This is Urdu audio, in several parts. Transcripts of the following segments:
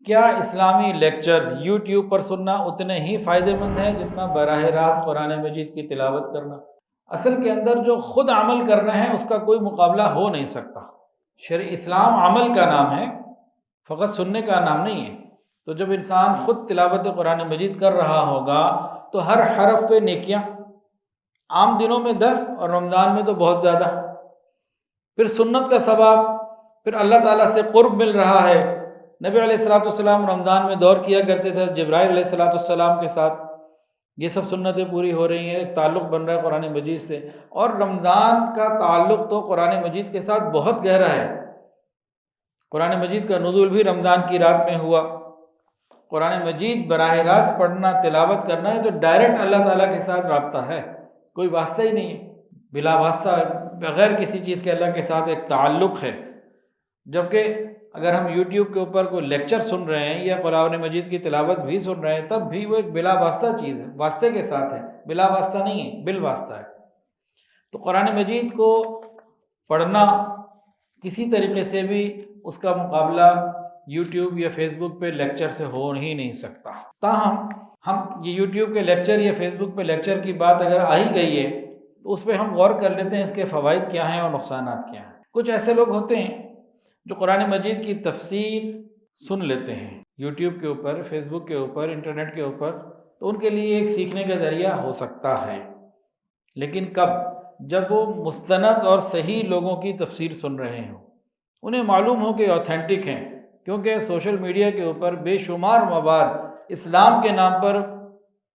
کیا اسلامی لیکچرز یوٹیوب پر سننا اتنے ہی فائدہ مند ہے جتنا براہ راست قرآن مجید کی تلاوت کرنا؟ اصل کے اندر جو خود عمل کرنا ہے اس کا کوئی مقابلہ ہو نہیں سکتا۔ شرع اسلام عمل کا نام ہے، فقط سننے کا نام نہیں ہے۔ تو جب انسان خود تلاوت قرآن مجید کر رہا ہوگا تو ہر حرف پہ نیکیاں، عام دنوں میں 10 اور رمضان میں تو بہت زیادہ، پھر سنت کا ثواب، پھر اللہ تعالیٰ سے قرب مل رہا ہے۔ نبی علیہ الصلوۃ والسلام رمضان میں دور کیا کرتے تھے جبرائیل علیہ الصلوۃ والسلام کے ساتھ، یہ سب سنتیں پوری ہو رہی ہیں، ایک تعلق بن رہا ہے قرآن مجید سے۔ اور رمضان کا تعلق تو قرآن مجید کے ساتھ بہت گہرا ہے۔ قرآن مجید کا نزول بھی رمضان کی رات میں ہوا۔ قرآن مجید براہ راست پڑھنا، تلاوت کرنا ہے تو ڈائریکٹ اللہ تعالیٰ کے ساتھ رابطہ ہے، کوئی واسطہ ہی نہیں ہے، بلا واسطہ، بغیر کسی چیز کے اللہ کے ساتھ ایک تعلق ہے۔ جبکہ اگر ہم یوٹیوب کے اوپر کوئی لیکچر سن رہے ہیں یا قرآن مجید کی تلاوت بھی سن رہے ہیں تب بھی وہ ایک بلا واسطہ چیز ہے، واسطے کے ساتھ ہے، بلا واسطہ نہیں ہے، بال واسطہ ہے۔ تو قرآن مجید کو پڑھنا کسی طریقے سے بھی اس کا مقابلہ یوٹیوب یا فیس بک پہ لیکچر سے ہو ہی نہیں سکتا۔ تاہم ہم یہ یوٹیوب کے لیکچر یا فیس بک پہ لیکچر کی بات اگر آ ہی گئی ہے تو اس پہ ہم غور کر لیتے ہیں اس کے فوائد کیا ہیں اور نقصانات کیا ہیں۔ کچھ ایسے لوگ ہوتے ہیں جو قرآن مجید کی تفسیر سن لیتے ہیں یوٹیوب کے اوپر، فیس بک کے اوپر، انٹرنیٹ کے اوپر، تو ان کے لیے ایک سیکھنے کا ذریعہ ہو سکتا ہے، لیکن کب؟ جب وہ مستند اور صحیح لوگوں کی تفسیر سن رہے ہوں، انہیں معلوم ہو کہ اوتھینٹک ہیں، کیونکہ سوشل میڈیا کے اوپر بے شمار مواد اسلام کے نام پر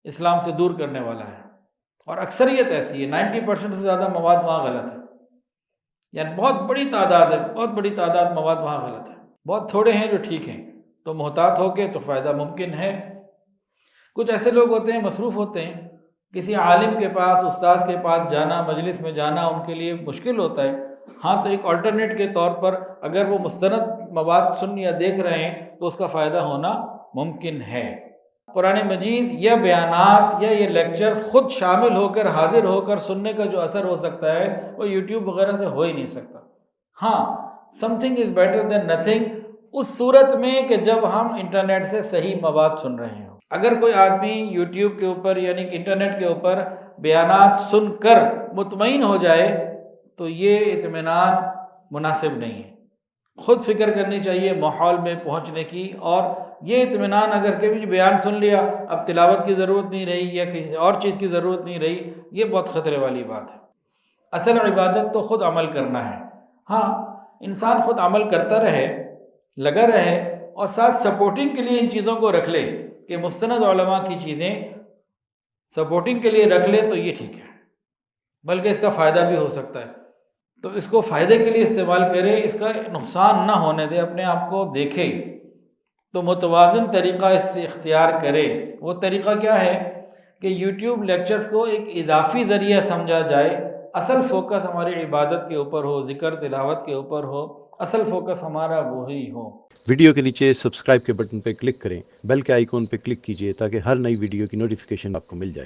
اسلام سے دور کرنے والا ہے، اور اکثریت ایسی ہے، 90% سے زیادہ مواد وہاں غلط ہے، یعنی بہت بڑی تعداد ہے، بہت بڑی تعداد مواد وہاں غلط ہے، بہت تھوڑے ہیں جو ٹھیک ہیں۔ تو محتاط ہو کے تو فائدہ ممکن ہے۔ کچھ ایسے لوگ ہوتے ہیں مصروف ہوتے ہیں، کسی عالم کے پاس، استاذ کے پاس جانا، مجلس میں جانا ان کے لیے مشکل ہوتا ہے۔ ہاں تو ایک آلٹرنیٹ کے طور پر اگر وہ مستند مواد سن یا دیکھ رہے ہیں تو اس کا فائدہ ہونا ممکن ہے۔ قرآن مجید یا بیانات یا یہ لیکچرز خود شامل ہو کر، حاضر ہو کر سننے کا جو اثر ہو سکتا ہے وہ یوٹیوب وغیرہ سے ہو ہی نہیں سکتا۔ ہاں، something is better than nothing, اس صورت میں کہ جب ہم انٹرنیٹ سے صحیح مواد سن رہے ہوں۔ اگر کوئی آدمی یوٹیوب کے اوپر یعنی کہ انٹرنیٹ کے اوپر بیانات سن کر مطمئن ہو جائے تو یہ اطمینان مناسب نہیں ہے۔ خود فکر کرنی چاہیے ماحول میں پہنچنے کی، اور یہ اطمینان اگر کبھی بیان سن لیا اب تلاوت کی ضرورت نہیں رہی یا کسی اور چیز کی ضرورت نہیں رہی، یہ بہت خطرے والی بات ہے۔ اصل عبادت تو خود عمل کرنا ہے۔ ہاں، انسان خود عمل کرتا رہے، لگا رہے، اور ساتھ سپورٹنگ کے لیے ان چیزوں کو رکھ لے کہ مستند علماء کی چیزیں سپورٹنگ کے لیے رکھ لے تو یہ ٹھیک ہے، بلکہ اس کا فائدہ بھی ہو سکتا ہے، تو اس کو فائدے کے لیے استعمال کرے، اس کا نقصان نہ ہونے دے، اپنے آپ کو دیکھے، تو متوازن طریقہ اس سے اختیار کرے۔ وہ طریقہ کیا ہے کہ یوٹیوب لیکچرز کو ایک اضافی ذریعہ سمجھا جائے، اصل فوکس ہماری عبادت کے اوپر ہو، ذکر تلاوت کے اوپر ہو، اصل فوکس ہمارا وہی ہو۔ ویڈیو کے نیچے سبسکرائب کے بٹن پہ کلک کریں، بیل کے آئیکن پہ کلک کیجئے تاکہ ہر نئی ویڈیو کی نوٹیفیکیشن آپ کو مل جائے۔